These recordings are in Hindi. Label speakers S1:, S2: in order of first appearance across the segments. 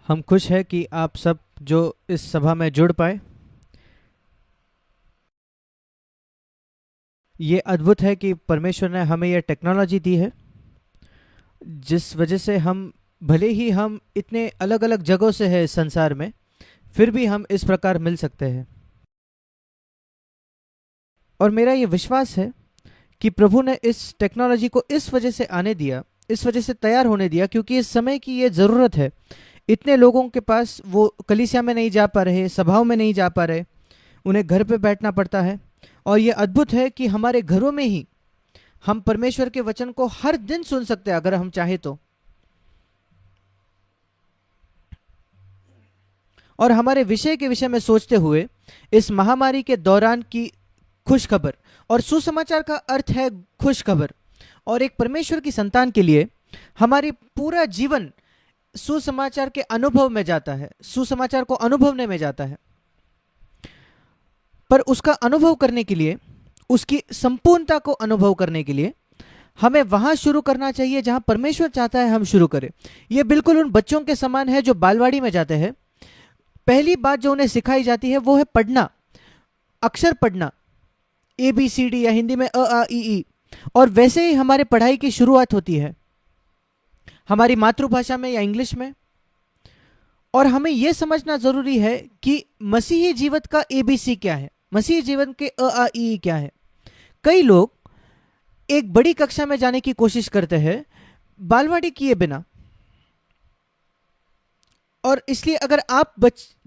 S1: हम खुश हैं कि आप सब जो इस सभा में जुड़ पाए। ये अद्भुत है कि परमेश्वर ने हमें यह टेक्नोलॉजी दी है जिस वजह से हम भले ही हम इतने अलग अलग जगहों से हैं इस संसार में, फिर भी हम इस प्रकार मिल सकते हैं। और मेरा ये विश्वास है कि प्रभु ने इस टेक्नोलॉजी को इस वजह से आने दिया, इस वजह से तैयार होने दिया, क्योंकि इस समय की ये ज़रूरत है। इतने लोगों के पास वो कलीसिया में नहीं जा पा रहे, सभाओं में नहीं जा पा रहे, उन्हें घर पे बैठना पड़ता है। और ये अद्भुत है कि हमारे घरों में ही हम परमेश्वर के वचन को हर दिन सुन सकते हैं अगर हम चाहे तो। और हमारे विषय के विषय में सोचते हुए इस महामारी के दौरान की खुशखबर, और सुसमाचार का अर्थ है खुशखबर, और एक परमेश्वर की संतान के लिए हमारी पूरा जीवन सुसमाचार के अनुभव में जाता है, सुसमाचार को अनुभवने में जाता है। पर उसका अनुभव करने के लिए, उसकी संपूर्णता को अनुभव करने के लिए हमें वहां शुरू करना चाहिए जहां परमेश्वर चाहता है हम शुरू करें। यह बिल्कुल उन बच्चों के समान है जो बालवाड़ी में जाते हैं। पहली बात जो उन्हें सिखाई जाती है वो है पढ़ना, अक्षर पढ़ना, ABCD या हिंदी में अ आ इ ई। और वैसे ही हमारे पढ़ाई की शुरुआत होती है हमारी मातृभाषा में या इंग्लिश में। और हमें यह समझना जरूरी है कि मसीही जीवन का ABC क्या है, मसीही जीवन के अ आ इ ई क्या है। कई लोग एक बड़ी कक्षा में जाने की कोशिश करते हैं बालवाड़ी किए बिना। और इसलिए अगर आप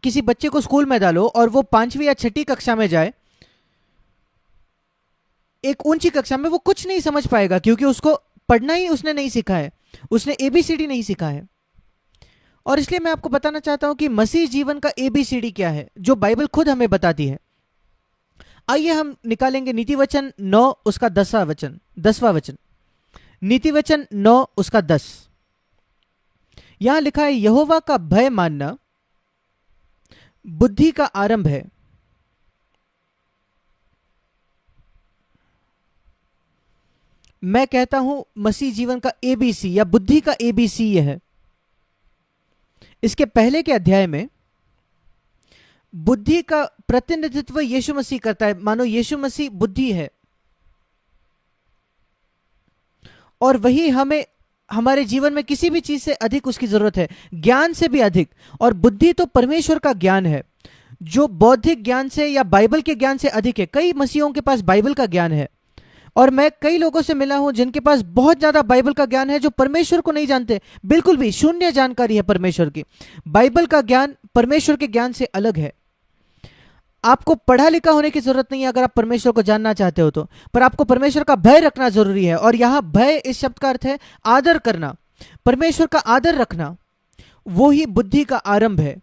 S1: किसी बच्चे को स्कूल में डालो और वो 5वीं या 6ठी कक्षा में जाए, एक ऊंची कक्षा में, वो कुछ नहीं समझ पाएगा, क्योंकि उसको पढ़ना ही उसने नहीं सीखा है, उसने ABCD नहीं सीखा है। और इसलिए मैं आपको बताना चाहता हूं कि मसीह जीवन का ABCD क्या है, जो बाइबल खुद हमें बताती है। आइए हम निकालेंगे नीति वचन 9 उसका 10वां वचन। नीति वचन 9 उसका 10। यहां लिखा है, यहोवा का भय मानना बुद्धि का आरंभ है। मैं कहता हूं मसीह जीवन का ABC या बुद्धि का ABC यह है। इसके पहले के अध्याय में बुद्धि का प्रतिनिधित्व यीशु मसीह करता है, मानो यीशु मसीह बुद्धि है, और वही हमें हमारे जीवन में किसी भी चीज से अधिक उसकी जरूरत है, ज्ञान से भी अधिक। और बुद्धि तो परमेश्वर का ज्ञान है जो बौद्धिक ज्ञान से या बाइबल के ज्ञान से अधिक है। कई मसीहों के पास बाइबल का ज्ञान है, और मैं कई लोगों से मिला हूं जिनके पास बहुत ज्यादा बाइबल का ज्ञान है, जो परमेश्वर को नहीं जानते, बिल्कुल भी शून्य जानकारी है परमेश्वर की। बाइबल का ज्ञान परमेश्वर के ज्ञान से अलग है। आपको पढ़ा लिखा होने की जरूरत नहीं है अगर आप परमेश्वर को जानना चाहते हो तो, पर आपको परमेश्वर का भय रखना जरूरी है। और यहां भय इस शब्द का अर्थ है आदर करना, परमेश्वर का आदर रखना। वो ही बुद्धि का आरंभ है,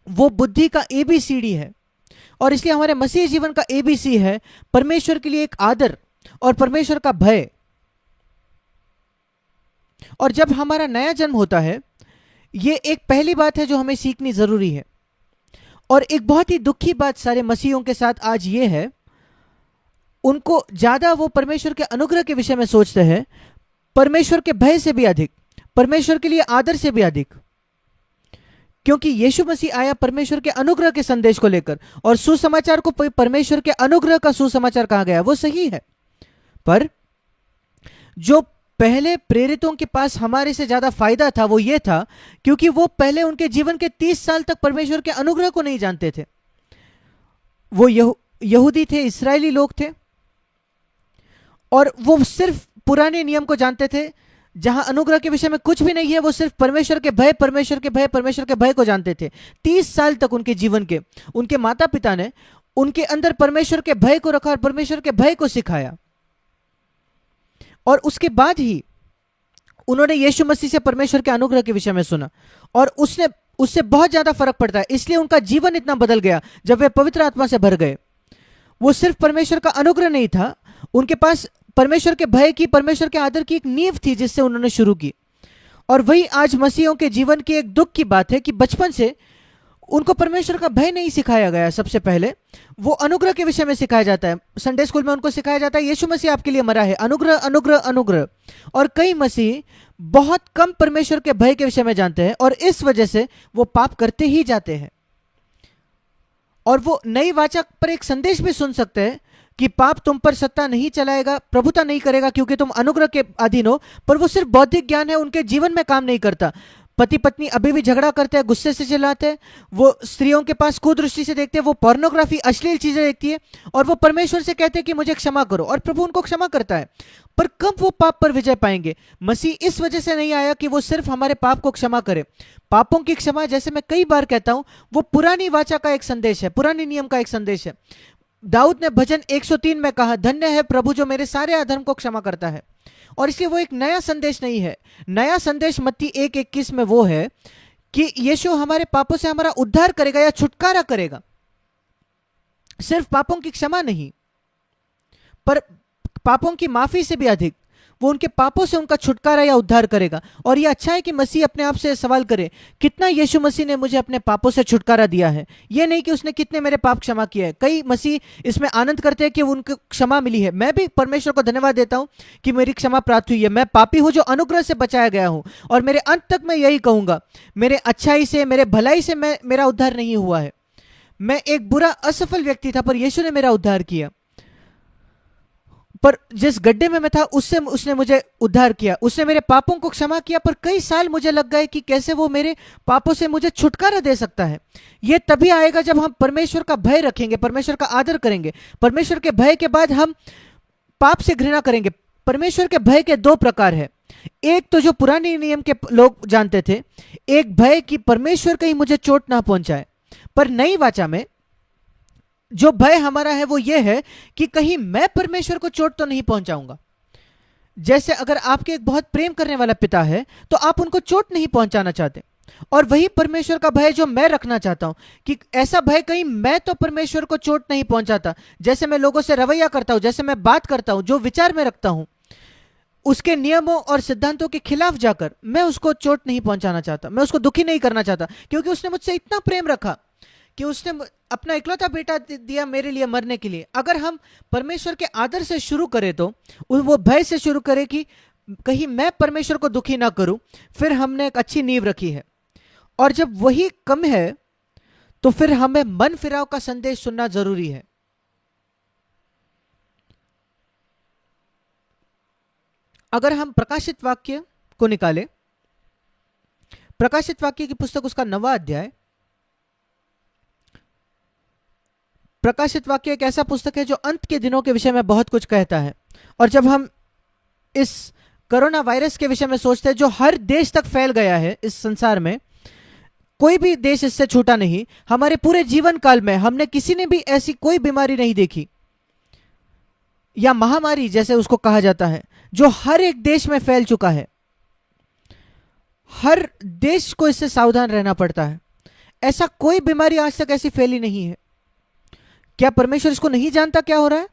S1: वो बुद्धि का ABCD है। और इसलिए हमारे मसीह जीवन का ABC है परमेश्वर के लिए एक आदर और परमेश्वर का भय। और जब हमारा नया जन्म होता है, यह एक पहली बात है जो हमें सीखनी जरूरी है। और एक बहुत ही दुखी बात सारे मसीहों के साथ आज ये है, उनको ज्यादा वो परमेश्वर के अनुग्रह के विषय में सोचते हैं, परमेश्वर के भय से भी अधिक, परमेश्वर के लिए आदर से भी अधिक। क्योंकि यीशु मसीह आया परमेश्वर के अनुग्रह के संदेश को लेकर, और सुसमाचार को परमेश्वर के अनुग्रह का सुसमाचार कहा गया, वो सही है। पर जो पहले प्रेरितों के पास हमारे से ज्यादा फायदा था वो ये था, क्योंकि वो पहले उनके जीवन के 30 साल तक परमेश्वर के अनुग्रह को नहीं जानते थे। वो यहूदी थे, इस्राएली लोग थे, और वो सिर्फ पुराने नियम को जानते थे जहां अनुग्रह के विषय में कुछ भी नहीं है। वो सिर्फ परमेश्वर के भय, परमेश्वर के भय, परमेश्वर के भय को जानते थे। 30 साल तक उनके जीवन के उनके माता पिता ने उनके अंदर परमेश्वर के भय को रखा और परमेश्वर के भय को सिखाया। और उसके बाद ही उन्होंने यीशु मसीह से परमेश्वर के अनुग्रह के विषय में सुना, और उससे बहुत ज्यादा फर्क पड़ता है। इसलिए उनका जीवन इतना बदल गया जब वे पवित्र आत्मा से भर गए। वो सिर्फ परमेश्वर का अनुग्रह नहीं था, उनके पास परमेश्वर के भय की, परमेश्वर के आदर की एक नींव थी जिससे उन्होंने शुरू की। और वही आज मसीहों के जीवन की एक दुख की बात है कि बचपन से उनको परमेश्वर का भय नहीं सिखाया गया। सबसे पहले वो अनुग्रह के विषय में सिखाया जाता है। संडे स्कूल में उनको सिखाया जाता है यीशु मसीह आपके लिए मरा है, अनुग्रह अनुग्रह अनुग्रह। और कई मसीह बहुत कम परमेश्वर के भय के विषय में जानते हैं और इस वजह से वो पाप करते ही जाते हैं। और वो नई वाचा पर एक संदेश भी सुन सकते हैं कि पाप तुम पर सत्ता नहीं चलाएगा, प्रभुता नहीं करेगा क्योंकि तुम अनुग्रह के अधीन हो, पर वो सिर्फ बौद्धिक ज्ञान है, उनके जीवन में काम नहीं करता। पति पत्नी अभी भी झगड़ा करते हैं, गुस्से से चिल्लाते हैं, वो स्त्रियों के पास कुदृष्टि से देखते हैं, वो पोर्नोग्राफी अश्लील चीजें देखती है और वो परमेश्वर से कहते हैं कि मुझे क्षमा करो, और प्रभु उनको क्षमा करता है। पर कब वो पाप पर विजय पाएंगे? मसीह इस वजह से नहीं आया कि वो सिर्फ हमारे पाप को क्षमा करे। पापों की क्षमा, जैसे मैं कई बार कहता हूं, वो पुरानी वाचा का एक संदेश है, पुराने नियम का एक संदेश है। दाऊद ने भजन 103 में कहा, धन्य है प्रभु जो मेरे सारे अधर्म को क्षमा करता है। और इसलिए वो एक नया संदेश नहीं है। नया संदेश मत्ती 1:21 में वो है कि यीशु हमारे पापों से हमारा उद्धार करेगा या छुटकारा करेगा, सिर्फ पापों की क्षमा नहीं, पर पापों की माफी से भी अधिक वो उनके पापों से उनका छुटकारा या उद्धार करेगा। और ये अच्छा है कि मसीह अपने आप से सवाल करे, कितना यीशु मसीह ने मुझे अपने पापों से छुटकारा दिया है, ये नहीं कि उसने कितने मेरे पाप क्षमा किए हैं। कई मसीह इसमें आनंद करते हैं कि उनको क्षमा मिली है। मैं भी परमेश्वर को धन्यवाद देता हूं कि मेरी क्षमा प्राप्त हुई है। मैं पापी हूं जो अनुग्रह से बचाया गया हूं, और मेरे अंत तक मैं यही कहूंगा, मेरे अच्छाई से, मेरे भलाई से मेरा उद्धार नहीं हुआ है। मैं एक बुरा असफल व्यक्ति था, पर यीशु ने मेरा उद्धार किया। पर जिस गड्ढे में मैं था उससे उसने मुझे उद्धार किया, उसने मेरे पापों को क्षमा किया। पर कई साल मुझे लग गए कि कैसे वो मेरे पापों से मुझे छुटकारा दे सकता है। यह तभी आएगा जब हम परमेश्वर का भय रखेंगे, परमेश्वर का आदर करेंगे। परमेश्वर के भय के बाद हम पाप से घृणा करेंगे। परमेश्वर के भय के दो प्रकार है। एक तो जो पुराने नियम के लोग जानते थे, एक भय कि परमेश्वर कहीं मुझे चोट ना पहुंचाए। पर नई वाचा में जो भय हमारा है वो ये है कि कहीं मैं परमेश्वर को चोट तो नहीं पहुंचाऊंगा। जैसे अगर आपके एक बहुत प्रेम करने वाला पिता है तो आप उनको चोट नहीं पहुंचाना चाहते, और वही परमेश्वर का भय जो मैं रखना चाहता हूं कि ऐसा भय कहीं मैं तो परमेश्वर को चोट नहीं पहुंचाता। जैसे मैं लोगों से रवैया करता हूं, जैसे मैं बात करता हूं, जो विचार में रखता हूं, उसके नियमों और सिद्धांतों के खिलाफ जाकर मैं उसको चोट नहीं पहुंचाना चाहता, मैं उसको दुखी नहीं करना चाहता, क्योंकि उसने मुझसे इतना प्रेम रखा कि उसने अपना इकलौता बेटा दिया मेरे लिए मरने के लिए। अगर हम परमेश्वर के आदर से शुरू करें तो वो भय से शुरू करें कि कहीं मैं परमेश्वर को दुखी ना करूं, फिर हमने एक अच्छी नींव रखी है। और जब वही कम है तो फिर हमें मन फिराव का संदेश सुनना जरूरी है। अगर हम प्रकाशित वाक्य को निकालें, प्रकाशित वाक्य की पुस्तक उसका 9वां अध्याय। प्रकाशित वाक्य एक ऐसा पुस्तक है जो अंत के दिनों के विषय में बहुत कुछ कहता है। और जब हम इस कोरोना वायरस के विषय में सोचते हैं जो हर देश तक फैल गया है, इस संसार में कोई भी देश इससे छूटा नहीं। हमारे पूरे जीवन काल में हमने किसी ने भी ऐसी कोई बीमारी नहीं देखी, या महामारी जैसे उसको कहा जाता है, जो हर एक देश में फैल चुका है। हर देश को इससे सावधान रहना पड़ता है। ऐसा कोई बीमारी आज तक ऐसी फैली नहीं है। क्या परमेश्वर इसको नहीं जानता क्या हो रहा है?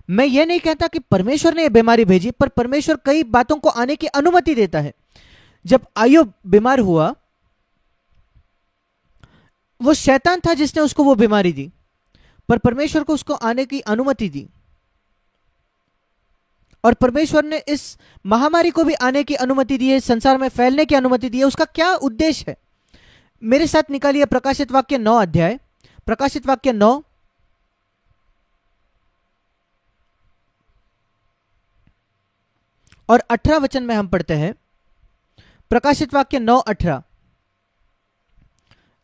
S1: मैं ये नहीं कहता कि परमेश्वर ने यह बीमारी भेजी, पर परमेश्वर कई बातों को आने की अनुमति देता है। जब अय्यूब बीमार हुआ, वो शैतान था जिसने उसको वो बीमारी दी, पर परमेश्वर को उसको आने की अनुमति दी। और परमेश्वर ने इस महामारी को भी आने की अनुमति दी है, संसार में फैलने की अनुमति दी है। उसका क्या उद्देश्य है? मेरे साथ निकालिए प्रकाशित वाक्य 9 अध्याय, प्रकाशित वाक्य 9 और 18 वचन में हम पढ़ते हैं। प्रकाशित वाक्य 9:18,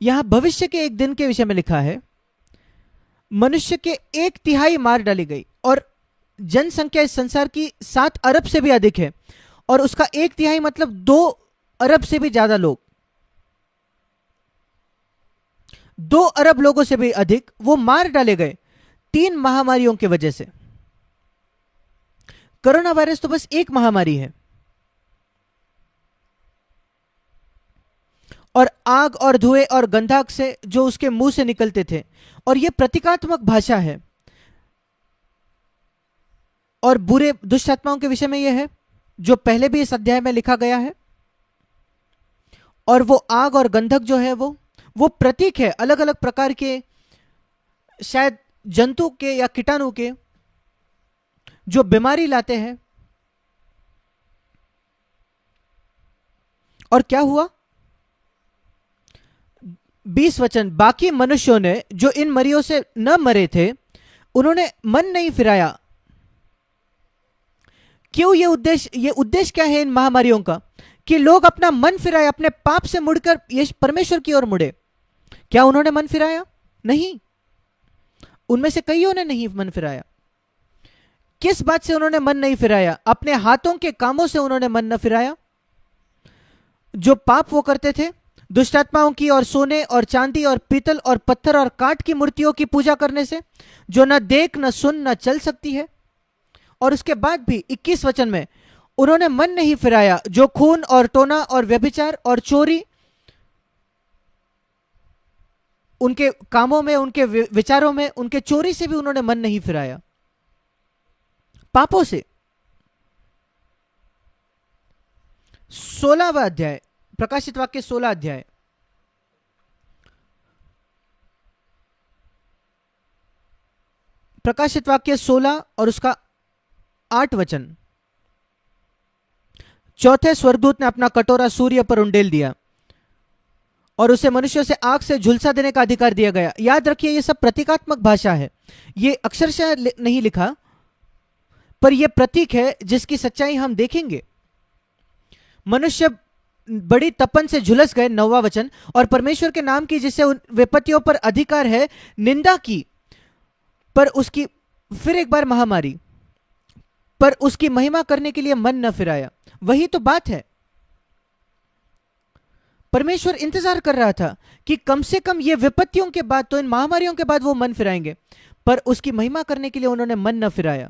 S1: यहां भविष्य के एक दिन के विषय में लिखा है, मनुष्य के 1/3 मार डाली गई, और जनसंख्या इस संसार की 7 अरब से भी अधिक है, और उसका 1/3 मतलब 2 अरब से भी ज्यादा लोग, 2 अरब लोगों से भी अधिक वो मार डाले गए 3 महामारियों की वजह से। कोरोना वायरस तो बस एक महामारी है, और आग और धुएं और गंधक से जो उसके मुंह से निकलते थे, और यह प्रतीकात्मक भाषा है। और बुरे दुष्ट आत्माओं के विषय में यह है जो पहले भी इस अध्याय में लिखा गया है। और वो आग और गंधक जो है वो प्रतीक है अलग अलग प्रकार के, शायद जंतु के या कीटाणु के, जो बीमारी लाते हैं। और क्या हुआ? 20 वचन, बाकी मनुष्यों ने जो इन मरियों से न मरे थे उन्होंने मन नहीं फिराया। क्यों? ये उद्देश्य क्या है इन महामारियों का? कि लोग अपना मन फिराए, अपने पाप से मुड़कर ये परमेश्वर की ओर मुड़े। क्या उन्होंने मन फिराया? नहीं, उनमें से कईयों ने नहीं मन फिराया। किस बात से उन्होंने मन नहीं फिराया? अपने हाथों के कामों से उन्होंने मन न फिराया। जो पाप वो करते थे, दुष्टात्माओं की और सोने और चांदी और पीतल और पत्थर और काठ की मूर्तियों की पूजा करने से, जो न देख न सुन न चल सकती है। और उसके बाद भी 21 वचन में उन्होंने मन नहीं फिराया, जो खून और टोना और व्यभिचार और चोरी, उनके कामों में, उनके विचारों में, उनके चोरी से भी उन्होंने मन नहीं फिराया, पापों से। 16वां अध्याय, प्रकाशित वाक्य 16 अध्याय, प्रकाशित वाक्य 16 और उसका 8 वचन। चौथे स्वर्गदूत ने अपना कटोरा सूर्य पर उंडेल दिया और उसे मनुष्यों से आग से झुलसा देने का अधिकार दिया गया। याद रखिए, यह सब प्रतीकात्मक भाषा है, यह अक्षरशः नहीं लिखा, पर यह प्रतीक है जिसकी सच्चाई हम देखेंगे। मनुष्य बड़ी तपन से झुलस गए, 9वां वचन, और परमेश्वर के नाम की जिसे विपत्तियों पर अधिकार है निंदा की, पर उसकी, फिर एक बार महामारी, पर उसकी महिमा करने के लिए मन न फिराया। वही तो बात है, परमेश्वर इंतजार कर रहा था कि कम से कम ये विपत्तियों के बाद, तो इन महामारियों के बाद वो मन फिराएंगे, पर उसकी महिमा करने के लिए उन्होंने मन न फिराया।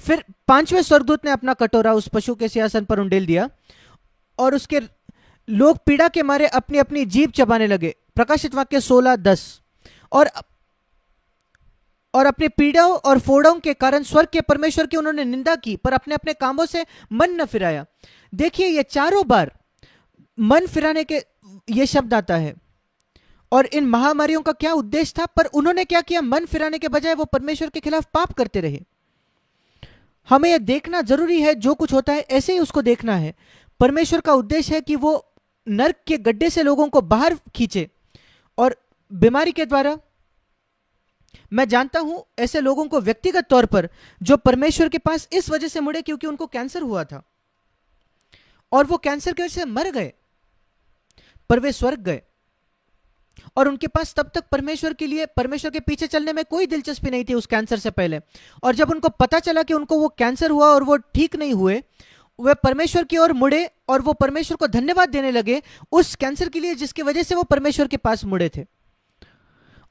S1: फिर 5वें स्वर्गदूत ने अपना कटोरा उस पशु के सिंहासन पर उंडेल दिया और उसके लोग पीड़ा के मारे अपनी अपनी जीभ चबाने लगे। प्रकाशित वाक्य 16:10। और अपने पीड़ाओं और फोड़ों के कारण स्वर्ग के परमेश्वर की उन्होंने निंदा की, पर अपने अपने कामों से मन न फिराया। देखिए, ये चारों बार मन फिराने के ये शब्द आता है। और इन महामारियों का क्या उद्देश्य था? पर उन्होंने क्या किया? मन फिराने के बजाय वो परमेश्वर के खिलाफ पाप करते रहे। हमें यह देखना जरूरी है, जो कुछ होता है ऐसे ही उसको देखना है। परमेश्वर का उद्देश्य है कि वो नर्क के गड्ढे से लोगों को बाहर खींचे। और बीमारी के द्वारा, मैं जानता हूं ऐसे लोगों को व्यक्तिगत तौर पर, जो परमेश्वर के पास इस वजह से मुड़े क्योंकि उनको कैंसर हुआ था और वो कैंसर की वजह से मर गए, पर वे स्वर्ग गए और उनके पास तब तक परमेश्वर के लिए, परमेश्वर के पीछे चलने में कोई दिलचस्पी नहीं थी उस कैंसर से पहले। और जब उनको पता चला कि उनको वो कैंसर हुआ और वो ठीक नहीं हुए, वे परमेश्वर की ओर मुड़े और वो परमेश्वर को धन्यवाद देने लगे उस कैंसर के लिए जिसकी वजह से वो परमेश्वर के पास मुड़े थे।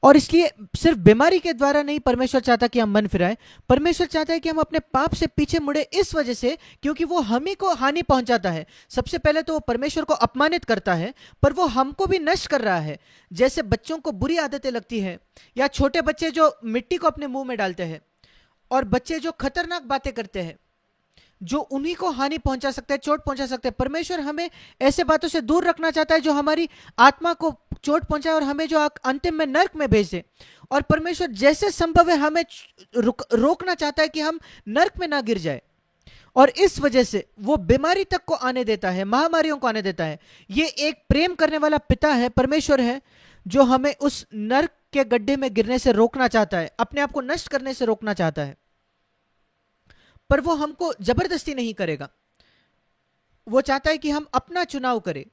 S1: और इसलिए सिर्फ बीमारी के द्वारा नहीं परमेश्वर चाहता कि हम मन फिराएं, परमेश्वर चाहता है कि हम अपने पाप से पीछे मुड़े इस वजह से क्योंकि वो हम ही को हानि पहुंचाता है। सबसे पहले तो वो परमेश्वर को अपमानित करता है, पर वो हमको भी नष्ट कर रहा है। जैसे बच्चों को बुरी आदतें लगती है, या छोटे बच्चे जो मिट्टी को अपने मुंह में डालते हैं, और बच्चे जो खतरनाक बातें करते हैं जो उन्हीं को हानि पहुंचा सकते हैं, चोट पहुंचा सकते हैं। परमेश्वर हमें ऐसे बातों से दूर रखना चाहता है जो हमारी आत्मा को चोट पहुंचाए और हमें जो अंतिम में नर्क में भेज दे। और परमेश्वर जैसे संभव है हमें रोकना चाहता है कि हम नर्क में ना गिर जाए, और इस वजह से वो बीमारी तक को आने देता है, महामारियों को आने देता है। ये एक प्रेम करने वाला पिता है, परमेश्वर है, जो हमें उस नर्क के गड्ढे में गिरने से रोकना चाहता है, अपने आप को नष्ट करने से रोकना चाहता है। पर वो हमको जबरदस्ती नहीं करेगा, वो चाहता है कि हम अपना चुनाव करें।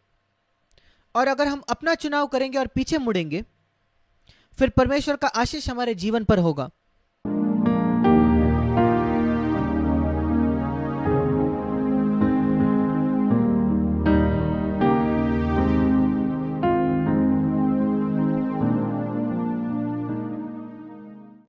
S1: और अगर हम अपना चुनाव करेंगे और पीछे मुड़ेंगे, फिर परमेश्वर का आशीष हमारे जीवन पर होगा।